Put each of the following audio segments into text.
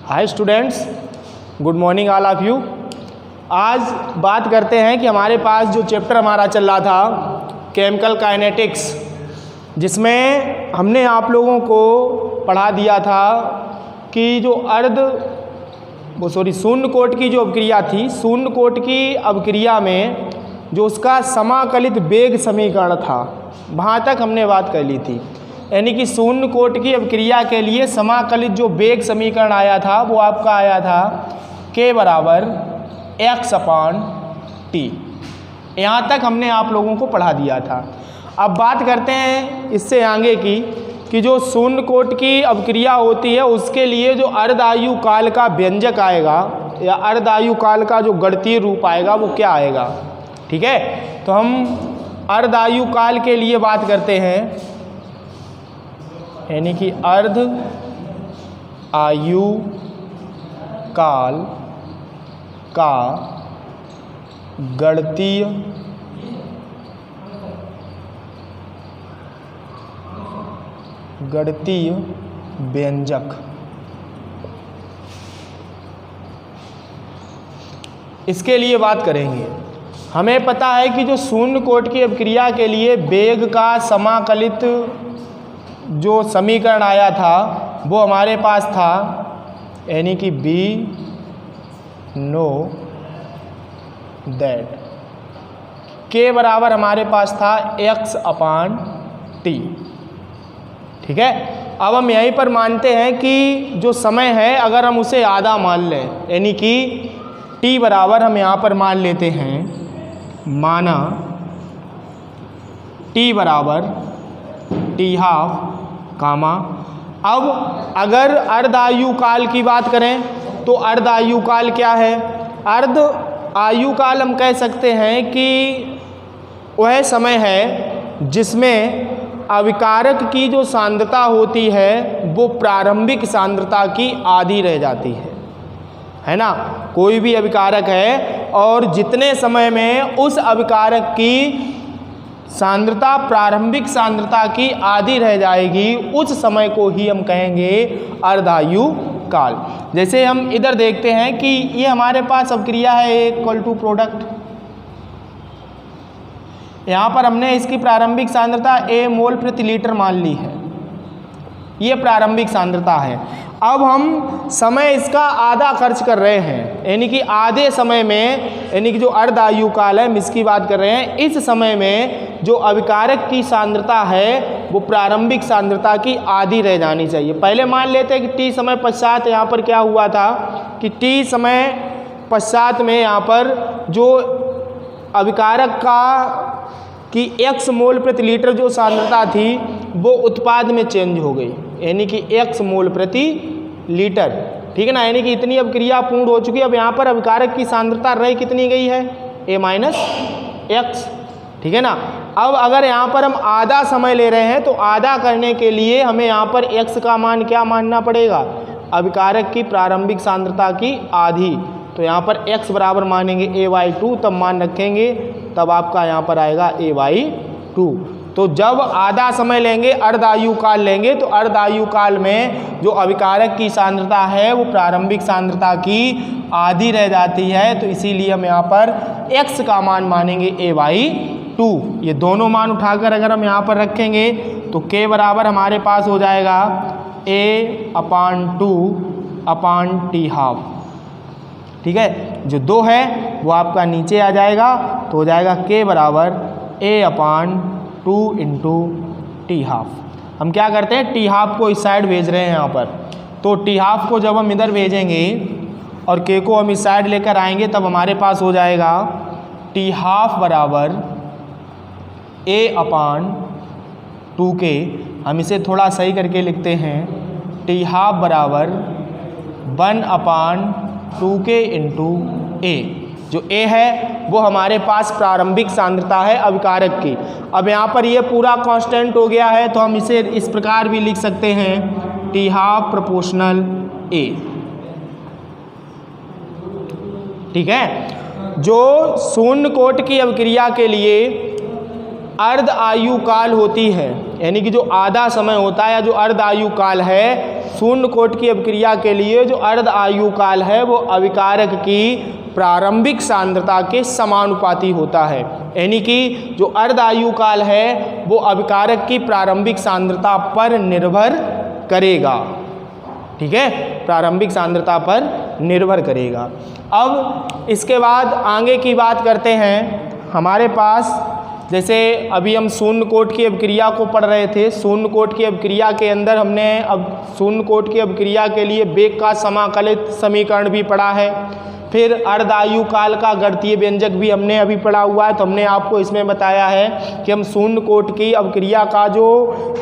Hi students, good morning all of you. आज बात करते हैं कि हमारे पास जो चैप्टर हमारा चल रहा था केमिकल काइनेटिक्स, जिसमें हमने आप लोगों को पढ़ा दिया था कि जो शून्य कोट की जो अभिक्रिया थी, शून्य कोट की अभिक्रिया में जो उसका समाकलित वेग समीकरण था, वहाँ तक हमने बात कर ली थी। यानी कि शून्य कोट की अभिक्रिया के लिए समाकलित जो वेग समीकरण आया था वो आपका आया था k बराबर x/t। यहाँ तक हमने आप लोगों को पढ़ा दिया था। अब बात करते हैं इससे आगे की कि जो शून्य कोट की अभिक्रिया होती है उसके लिए जो अर्धायु काल का व्यंजक आएगा या अर्धायु काल का जो गणितीय रूप आएगा वो क्या आएगा। ठीक है, तो हम अर्धायु काल के लिए बात करते हैं, यानी कि अर्ध आयु काल का गणितीय व्यंजक। इसके लिए बात करेंगे। हमें पता है कि जो शून्य कोट की अभिक्रिया के लिए वेग का समाकलित जो समीकरण आया था वो हमारे पास था, यानी कि बी नो दैट के बराबर हमारे पास था x/t। ठीक है, अब हम यहीं पर मानते हैं कि जो समय है अगर हम उसे आधा मान लें, यानी कि t बराबर हम यहाँ पर मान लेते हैं, माना t बराबर t½ कामा। अब अगर अर्ध आयु काल की बात करें तो अर्ध आयु काल क्या है। अर्ध आयु काल हम कह सकते हैं कि वह समय है जिसमें अभिकारक की जो सांद्रता होती है वो प्रारंभिक सांद्रता की आधी रह जाती है ना। कोई भी अभिकारक है और जितने समय में उस अभिकारक की सांद्रता प्रारंभिक सांद्रता की आधी रह जाएगी, उस समय को ही हम कहेंगे अर्धायु काल। जैसे हम इधर देखते हैं कि ये हमारे पास अभिक्रिया है A प्रोडक्ट। यहाँ पर हमने इसकी प्रारंभिक सांद्रता A मोल प्रति लीटर मान ली है, ये प्रारंभिक सांद्रता है। अब हम समय इसका आधा खर्च कर रहे हैं, यानी कि आधे समय में, यानी कि जो अर्ध आयु काल है हम इसकी बात कर रहे हैं, इस समय में जो अभिकारक की सांद्रता है वो प्रारंभिक सांद्रता की आधी रह जानी चाहिए। पहले मान लेते हैं कि t समय पश्चात यहाँ पर क्या हुआ था कि t समय पश्चात में यहाँ पर जो अभिकारक की x मोल प्रति लीटर जो सांद्रता थी वो उत्पाद में चेंज हो गई, यानी कि x मोल प्रति लीटर। ठीक है ना, यानी कि इतनी अभिक्रिया पूर्ण हो चुकी है। अब यहाँ पर अभिकारक की सांद्रता रह कितनी गई है, A-x। ठीक है ना। अब अगर यहाँ पर हम आधा समय ले रहे हैं तो आधा करने के लिए हमें यहाँ पर x का मान क्या मानना पड़ेगा, अभिकारक की प्रारंभिक सांद्रता की आधी। तो यहाँ पर x बराबर मानेंगे A/2, तब मान रखेंगे, तब आपका यहाँ पर आएगा A/2। तो जब आधा समय लेंगे, अर्ध आयु काल लेंगे, तो अर्ध आयु काल में जो अभिकारक की सांद्रता है वो प्रारंभिक सांद्रता की आधी रह जाती है। तो इसीलिए हम यहाँ पर x का मान मानेंगे A/2। ये दोनों मान उठाकर अगर हम यहाँ पर रखेंगे तो k बराबर हमारे पास हो जाएगा A/2/t²। ठीक है, जो 2 है वो आपका नीचे आ जाएगा, तो हो जाएगा k बराबर A/2 × t²। हम क्या करते हैं, t½ को इस साइड भेज रहे हैं यहाँ पर, तो t½ को जब हम इधर भेजेंगे और k को हम इस साइड लेकर आएंगे तब हमारे पास हो जाएगा t½ बराबर A/2k। हम इसे थोड़ा सही करके लिखते हैं, t½ बराबर 1/2k × A। जो A है वो हमारे पास प्रारंभिक सांद्रता है अभिकारक की। अब यहाँ पर ये पूरा कांस्टेंट हो गया है, तो हम इसे इस प्रकार भी लिख सकते हैं, t½ प्रोपोर्शनल A। ठीक है, जो शून्य कोट की अभिक्रिया के लिए अर्ध आयु काल होती है, यानी कि जो आधा समय होता है या जो अर्ध आयु काल है शून्य कोटि की अभिक्रिया के लिए जो अर्ध आयु काल है वो अभिकारक की प्रारंभिक सांद्रता के समानुपाती होता है। यानी कि जो अर्ध आयु काल है वो अभिकारक की प्रारंभिक सांद्रता पर निर्भर करेगा। ठीक है, प्रारंभिक सांद्रता पर निर्भर करेगा। अब इसके बाद आगे की बात करते हैं। हमारे पास जैसे अभी हम शून्य कोटि की अभिक्रिया को पढ़ रहे थे, शून्य कोटि की अभिक्रिया के अंदर हमने अब शून्य कोटि की अभिक्रिया के लिए वेग का समाकलित समीकरण भी पढ़ा है, फिर अर्ध आयु काल का गणितीय व्यंजक भी हमने अभी पढ़ा हुआ है। तो हमने आपको इसमें बताया है कि हम शून्य कोटि की अभिक्रिया का जो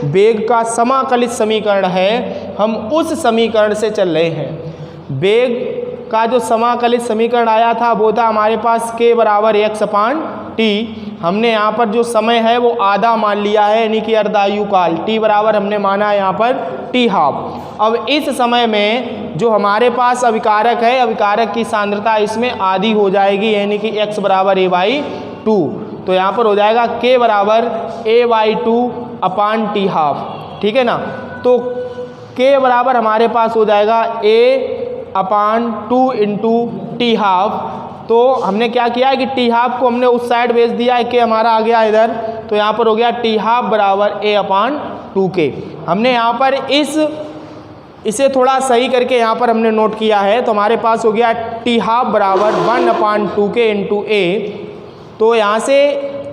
वेग का समाकलित समीकरण है हम उस समीकरण से चल रहे हैं। वेग का जो समाकलित समीकरण आया था वो था हमारे पास k बराबर x/t। हमने यहाँ पर जो समय है वो आधा मान लिया है, यानी कि अर्ध आयु काल। t बराबर हमने माना है यहाँ पर t½ अब इस समय में जो हमारे पास अभिकारक है, अभिकारक की सांद्रता इसमें आधी हो जाएगी, यानी कि x बराबर a/2। तो यहाँ पर हो जाएगा k बराबर a/2/t²। ठीक है ना। तो k बराबर हमारे पास हो जाएगा a/2 × t½ तो हमने क्या किया है कि t½ को हमने उस साइड भेज दिया है, k हमारा आ गया इधर। तो यहाँ पर हो गया t½ बराबर a/2k। हमने यहाँ पर इसे थोड़ा सही करके यहाँ पर हमने नोट किया है। तो हमारे पास हो गया t½ बराबर 1/2k × a। तो यहाँ से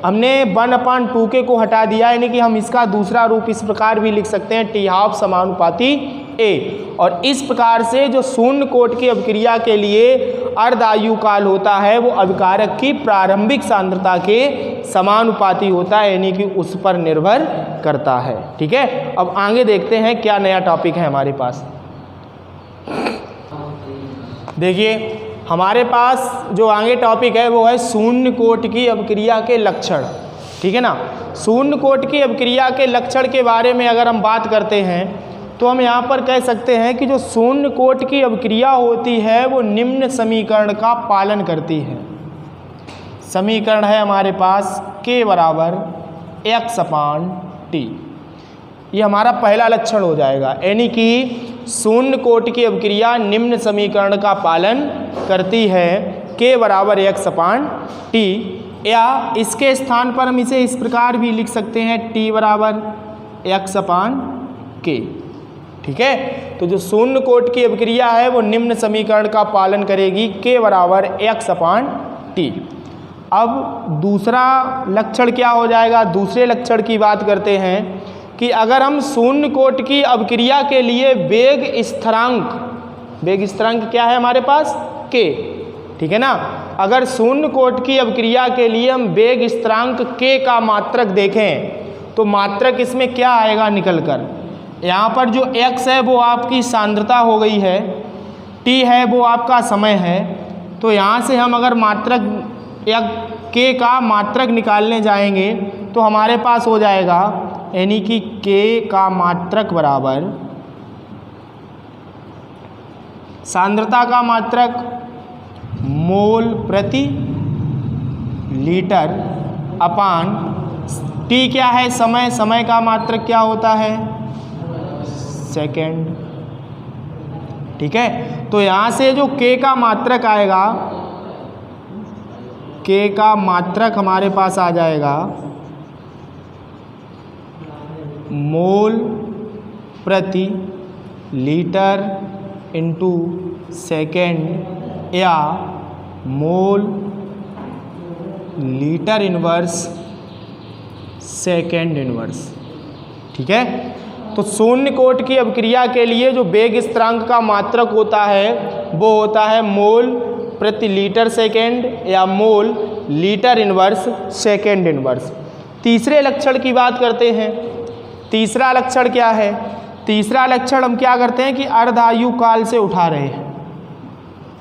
हमने 1/2k को हटा दिया, यानी कि हम इसका दूसरा रूप इस प्रकार भी लिख सकते हैं t½ समानुपाती a। और इस प्रकार से जो शून्य कोटि की अभिक्रिया के लिए अर्ध आयु काल होता है वो अभिकारक की प्रारंभिक सांद्रता के समानुपाती होता है, यानी कि उस पर निर्भर करता है। ठीक है, अब आगे देखते हैं क्या नया टॉपिक है हमारे पास। देखिए हमारे पास जो आगे टॉपिक है वो है शून्य कोटि की अभिक्रिया के लक्षण। ठीक है ना। शून्य कोटि की अभिक्रिया के लक्षण के बारे में अगर हम बात करते हैं तो हम यहाँ पर कह सकते हैं कि जो शून्य कोटि की अभिक्रिया होती है वो निम्न समीकरण का पालन करती है। समीकरण है हमारे पास k बराबर x/t। ये हमारा पहला लक्षण हो जाएगा, यानी कि शून्य कोटि की अभिक्रिया निम्न समीकरण का पालन करती है, k बराबर x/t। या इसके स्थान पर हम इसे इस प्रकार भी लिख सकते हैं t बराबर x/k। ठीक है, तो जो शून्य कोटि की अभिक्रिया है वो निम्न समीकरण का पालन करेगी, k बराबर x/t। अब दूसरा लक्षण क्या हो जाएगा। दूसरे लक्षण की बात करते हैं कि अगर हम शून्य कोटि की अभिक्रिया के लिए वेग स्थिरांक क्या है हमारे पास k। ठीक है ना। अगर शून्य कोटि की अभिक्रिया के लिए हम वेग स्थिरांक k का मात्रक देखें तो मात्रक इसमें क्या आएगा निकल कर। यहाँ पर जो x है वो आपकी सांद्रता हो गई है, t है वो आपका समय है। तो यहाँ से हम अगर मात्रक या k का मात्रक निकालने जाएंगे तो हमारे पास हो जाएगा, यानी कि k का मात्रक बराबर सांद्रता का मात्रक मोल प्रति लीटर अपान t क्या है समय का मात्रक क्या होता है सेकेंड। ठीक है, तो यहाँ से जो k का मात्रक आएगा, k का मात्रक हमारे पास आ जाएगा मोल प्रति लीटर इंटू सेकेंड या mole litre inverse second inverse. ठीक है, तो शून्य कोटि की अभिक्रिया के लिए जो वेग स्थिरांक का मात्रक होता है वो होता है मोल प्रति लीटर सेकेंड या mole litre inverse second inverse. तीसरे लक्षण की बात करते हैं। तीसरा लक्षण क्या है। तीसरा लक्षण हम क्या करते हैं कि अर्ध आयु काल से उठा रहे हैं।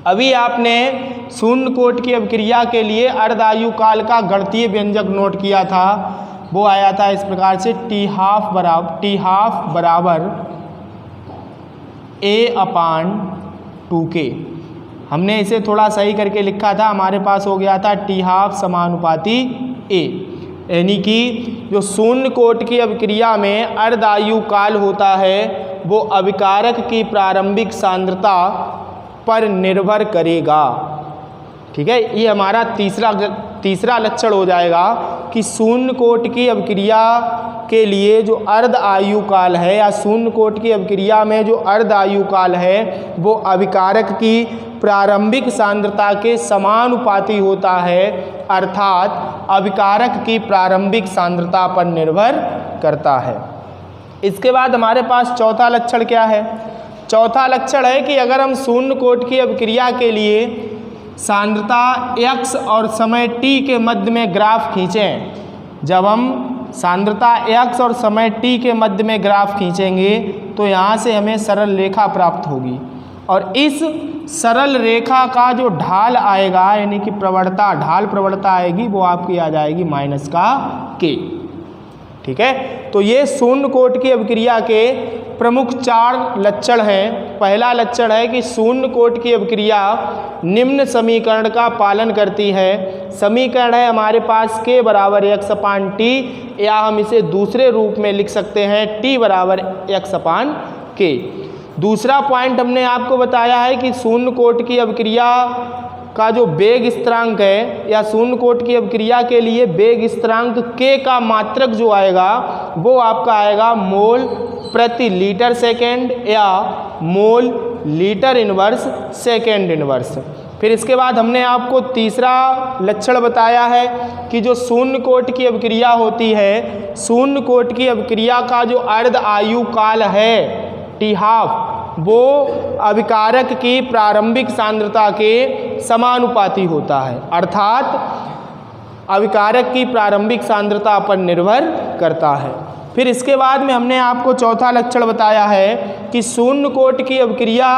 अभी आपने शून्य कोटि की अभिक्रिया के लिए अर्ध आयु काल का गणितीय व्यंजक नोट किया था, वो आया था इस प्रकार से t½ बराबर a/2k। हमने इसे थोड़ा सही करके लिखा था, हमारे पास हो गया था t½ समानुपाती a। यानी कि जो शून्य कोटि की अभिक्रिया में अर्ध आयु काल होता है वो अभिकारक की प्रारंभिक सांद्रता पर निर्भर करेगा। ठीक है, ये हमारा तीसरा लक्षण हो जाएगा कि शून्य कोट की अभिक्रिया के लिए जो अर्ध आयु काल है या शून्य कोट की अभिक्रिया में जो अर्ध आयु काल है वो अभिकारक की प्रारंभिक सांद्रता के समानुपाती होता है, अर्थात अभिकारक की प्रारंभिक सांद्रता पर निर्भर करता है। इसके बाद हमारे पास चौथा लक्षण क्या है? चौथा लक्षण है कि अगर हम शून्य कोट की अभिक्रिया के लिए सांद्रता x और समय t के मध्य में ग्राफ खींचें, जब हम सांद्रता x और समय t के मध्य में ग्राफ खींचेंगे तो यहाँ से हमें सरल रेखा प्राप्त होगी और इस सरल रेखा का जो ढाल आएगा यानी कि प्रवणता, ढाल प्रवणता आएगी वो आपकी आ जाएगी माइनस का k। ठीक है, तो ये शून्य कोट की अभिक्रिया के प्रमुख 4 लक्षण हैं। पहला लक्षण है कि शून्य कोट की अभिक्रिया निम्न समीकरण का पालन करती है। समीकरण है हमारे पास k बराबर x अपान t, या हम इसे दूसरे रूप में लिख सकते हैं t बराबर x अपान k। दूसरा पॉइंट हमने आपको बताया है कि शून्य कोट की अभिक्रिया का जो वेग स्थिरांक है या शून्य कोट की अभिक्रिया के लिए वेग स्थिरांक k का मात्रक जो आएगा वो आपका आएगा मोल प्रति लीटर सेकेंड या mole litre inverse second inverse. फिर इसके बाद हमने आपको तीसरा लक्षण बताया है कि जो शून्य कोट की अभिक्रिया होती है, शून्य कोट की अभिक्रिया का जो अर्ध आयु काल है टी हाफ, वो अभिकारक की प्रारंभिक सांद्रता के समानुपाती होता है, अर्थात अभिकारक की प्रारंभिक सांद्रता पर निर्भर करता है। फिर इसके बाद में हमने आपको चौथा लक्षण बताया है कि शून्य कोट की अभिक्रिया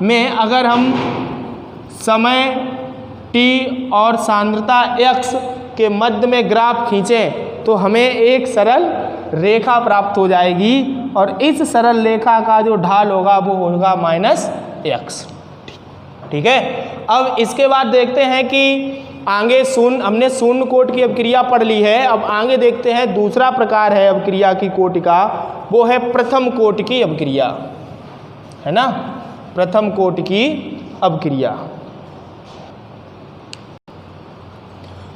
में अगर हम समय t और सांद्रता x के मध्य में ग्राफ खींचें तो हमें एक सरल रेखा प्राप्त हो जाएगी और इस सरल रेखा का जो ढाल होगा वो होगा माइनस x। ठीक है, अब इसके बाद देखते हैं कि आगे हमने शून्य कोट की अभिक्रिया पढ़ ली है। अब आगे देखते हैं दूसरा प्रकार है अभिक्रिया की कोटि का, वो है प्रथम कोटि की अभिक्रिया, है ना, प्रथम कोटि की अभिक्रिया।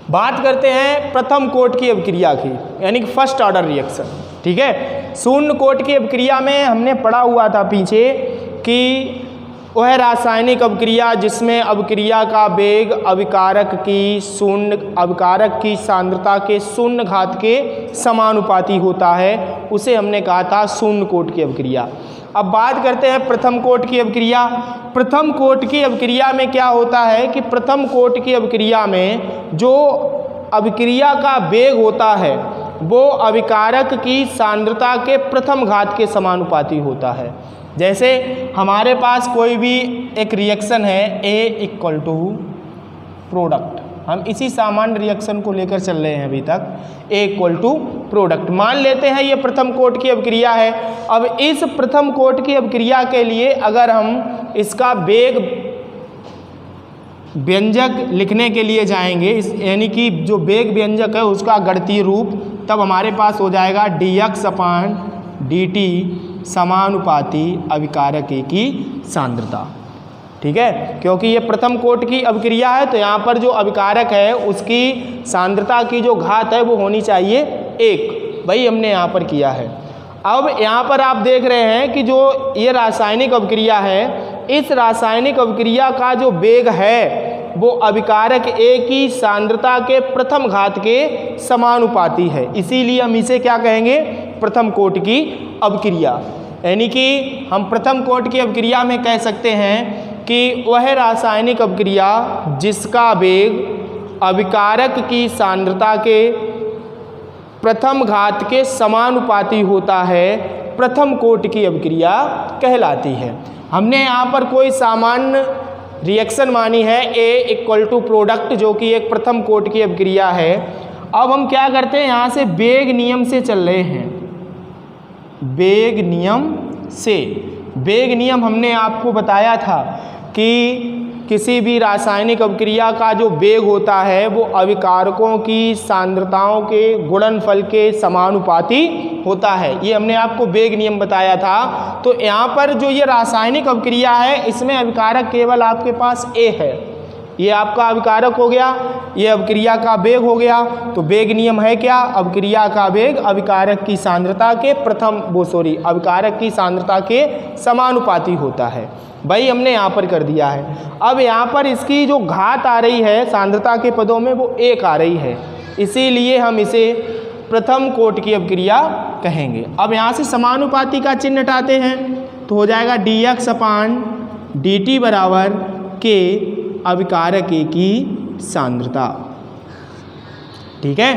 बात करते हैं प्रथम कोट की अभिक्रिया की, यानी कि फर्स्ट ऑर्डर रिएक्शन। ठीक है, शून्य कोट की अभिक्रिया में हमने पढ़ा हुआ था पीछे कि वह रासायनिक अभिक्रिया जिसमें अभिक्रिया का वेग अभिकारक की सांद्रता के शून्य घात के समानुपाती होता है, उसे हमने कहा था शून्य कोट की अभिक्रिया। अब बात करते हैं प्रथम कोट की अभिक्रिया। प्रथम कोट की अभिक्रिया में क्या होता है कि प्रथम कोट की अभिक्रिया में जो अभिक्रिया का वेग होता है वो अभिकारक की सांद्रता के प्रथम घात के समानुपाती होता है। जैसे हमारे पास कोई भी एक रिएक्शन है A इक्वल टू प्रोडक्ट, हम इसी सामान्य रिएक्शन को लेकर चल रहे हैं अभी तक, A इक्वल टू प्रोडक्ट मान लेते हैं ये प्रथम कोट की अभिक्रिया है। अब इस प्रथम कोट की अभिक्रिया के लिए अगर हम इसका वेग व्यंजक लिखने के लिए जाएंगे, यानी कि जो वेग व्यंजक है उसका गणितीय रूप, तब हमारे पास हो जाएगा dx अपान dt समानुपाती अभिकारक की सांद्रता। ठीक है, क्योंकि ये प्रथम कोट की अभिक्रिया है तो यहाँ पर जो अभिकारक है उसकी सांद्रता की जो घात है वो होनी चाहिए 1, वही हमने यहाँ पर किया है। अब यहाँ पर आप देख रहे हैं कि जो ये रासायनिक अभिक्रिया है, इस रासायनिक अभिक्रिया का जो वेग है वो अभिकारक A की सांद्रता के प्रथम घात के समानुपाती है, इसीलिए हम इसे क्या कहेंगे, प्रथम कोट की अभिक्रिया। यानी कि हम प्रथम कोट की अभिक्रिया में कह सकते हैं कि वह रासायनिक अभिक्रिया जिसका वेग अभिकारक की सांद्रता के प्रथम घात के समानुपाती होता है, प्रथम कोट की अभिक्रिया कहलाती है। हमने यहाँ पर कोई सामान्य रिएक्शन मानी है A इक्वल टू प्रोडक्ट, जो कि एक प्रथम कोट की अभिक्रिया है। अब हम क्या करते हैं, यहाँ से वेग नियम से चल रहे हैं, वेग नियम से। वेग नियम हमने आपको बताया था कि किसी भी रासायनिक अभिक्रिया का जो वेग होता है वो अभिकारकों की सांद्रताओं के गुणनफल के समानुपाती होता है। ये हमने आपको वेग नियम बताया था। तो यहाँ पर जो ये रासायनिक अभिक्रिया है इसमें अभिकारक केवल आपके पास A है। ये आपका अभिकारक हो गया, ये अभिक्रिया का वेग हो गया। तो वेग नियम है क्या? अभिक्रिया का वेग अभिकारक की सांद्रता के अभिकारक की सांद्रता के समानुपाती होता है। भाई हमने यहाँ पर कर दिया है। अब यहाँ पर इसकी जो घात आ रही है सांद्रता के पदों में वो 1 आ रही है, इसीलिए हम इसे प्रथम कोटि की अभिक्रिया कहेंगे। अब यहाँ से समानुपाती का चिन्ह हटाते हैं तो हो जाएगा dx/dt बराबर के अभिकारक A की सांद्रता। ठीक है,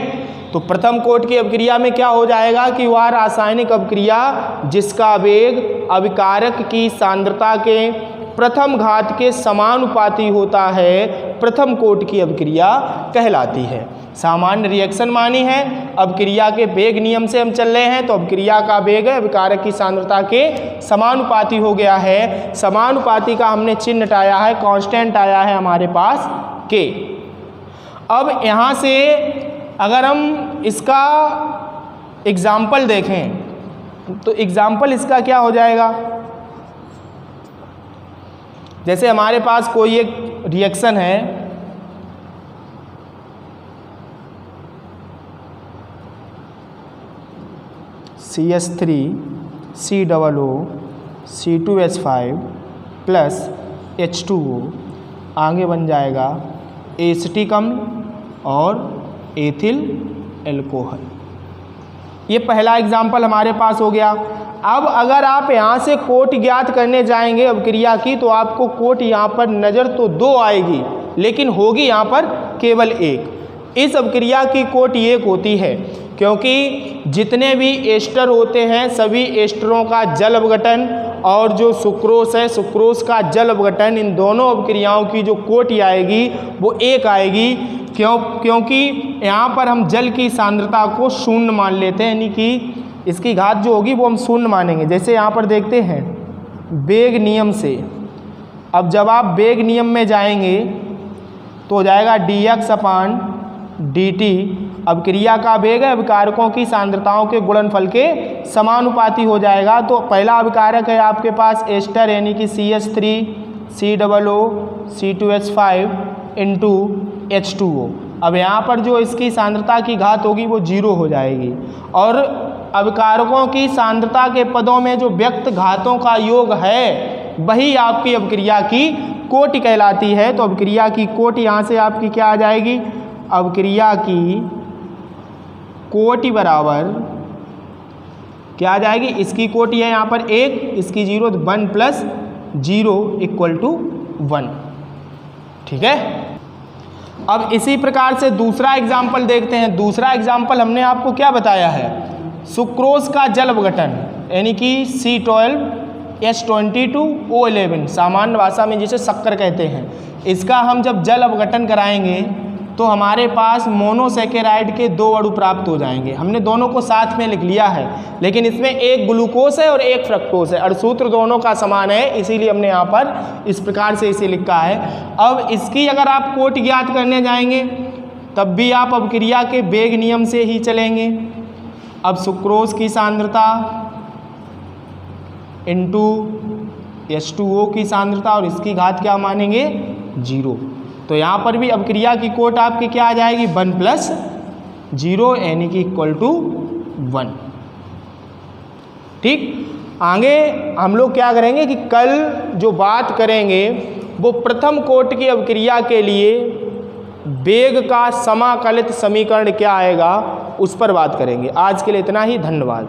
तो प्रथम कोटि की अभिक्रिया में क्या हो जाएगा कि वह रासायनिक अभिक्रिया जिसका वेग अभिकारक की सांद्रता के प्रथम घात के समानुपाती होता है प्रथम कोटि की अभिक्रिया कहलाती है। सामान्य रिएक्शन मानी है, अभिक्रिया के वेग नियम से हम चल रहे हैं तो अभिक्रिया का वेग अभिकारक की सांद्रता के समानुपाती हो गया है। समानुपाती का हमने चिन्ह हटाया है, कांस्टेंट आया है हमारे पास K। अब यहाँ से अगर हम इसका एग्जाम्पल देखें तो एग्जाम्पल इसका क्या हो जाएगा, जैसे हमारे पास कोई एक रिएक्शन है, CH3COO C2H5 प्लस H2O, आगे बन जाएगा एसिटिक अम्ल और एथिल एल्कोहल। ये पहला एग्जाम्पल हमारे पास हो गया। अब अगर आप यहाँ से कोटि ज्ञात करने जाएंगे अभिक्रिया की तो आपको कोटि यहाँ पर नज़र तो 2 आएगी लेकिन होगी यहाँ पर केवल 1। इस अभिक्रिया की कोटि 1 होती है क्योंकि जितने भी एस्टर होते हैं सभी एस्टरों का जल अपघटन और जो सुक्रोस है सुक्रोस का जल अपघटन, इन दोनों अभिक्रियाओं की जो कोटि आएगी वो 1 आएगी। क्योंकि यहाँ पर हम जल की सांद्रता को 0 मान लेते हैं, यानी कि इसकी घात जो होगी वो हम 0 मानेंगे। जैसे यहाँ पर देखते हैं वेग नियम से, अब जब आप वेग नियम में जाएंगे तो हो जाएगा dx/dt, अभिक्रिया का वेग है अभिकारकों की सांद्रताओं के गुणनफल के समानुपाती हो जाएगा। तो पहला अभिकारक है आपके पास एस्टर यानी कि CH3COO C2H5 इंटू H2O। अब यहाँ पर जो इसकी सांद्रता की घात होगी वो 0 हो जाएगी और अभिकारकों की सांद्रता के पदों में जो व्यक्त घातों का योग है वही आपकी अभिक्रिया की कोटि कहलाती है। तो अभिक्रिया की कोटि यहाँ से आपकी क्या आ जाएगी, अभिक्रिया की कोटि बराबर क्या आ जाएगी, इसकी कोटि है यहाँ पर 1, इसकी 0, तो 1 + 0 = 1। ठीक है, अब इसी प्रकार से दूसरा एग्जाम्पल देखते हैं। दूसरा एग्जाम्पल हमने आपको क्या बताया है, सुक्रोज का जल अपघटन यानी कि C12H22O11, सामान्य भाषा में जिसे शक्कर कहते हैं। इसका हम जब जल अपघटन कराएंगे तो हमारे पास मोनोसैकेराइड के 2 अणु प्राप्त हो जाएंगे। हमने दोनों को साथ में लिख लिया है लेकिन इसमें एक ग्लूकोज है और एक फ्रक्टोज है, अणुसूत्र दोनों का समान है, इसीलिए हमने यहाँ पर इस प्रकार से इसे लिखा है। अब इसकी अगर आप कोटि ज्ञात करने जाएंगे तब भी आप अभिक्रिया के वेग नियम से ही चलेंगे। अब सुक्रोज की सांद्रता इंटू H2O की सांद्रता और इसकी घात क्या मानेंगे, 0। तो यहाँ पर भी अभिक्रिया की कोट आपकी क्या आ जाएगी, 1 + 0 यानी कि = 1। ठीक, आगे हम लोग क्या करेंगे कि कल जो बात करेंगे वो प्रथम कोटि की अभिक्रिया के लिए वेग का समाकलित समीकरण क्या आएगा उस पर बात करेंगे। आज के लिए इतना ही, धन्यवाद।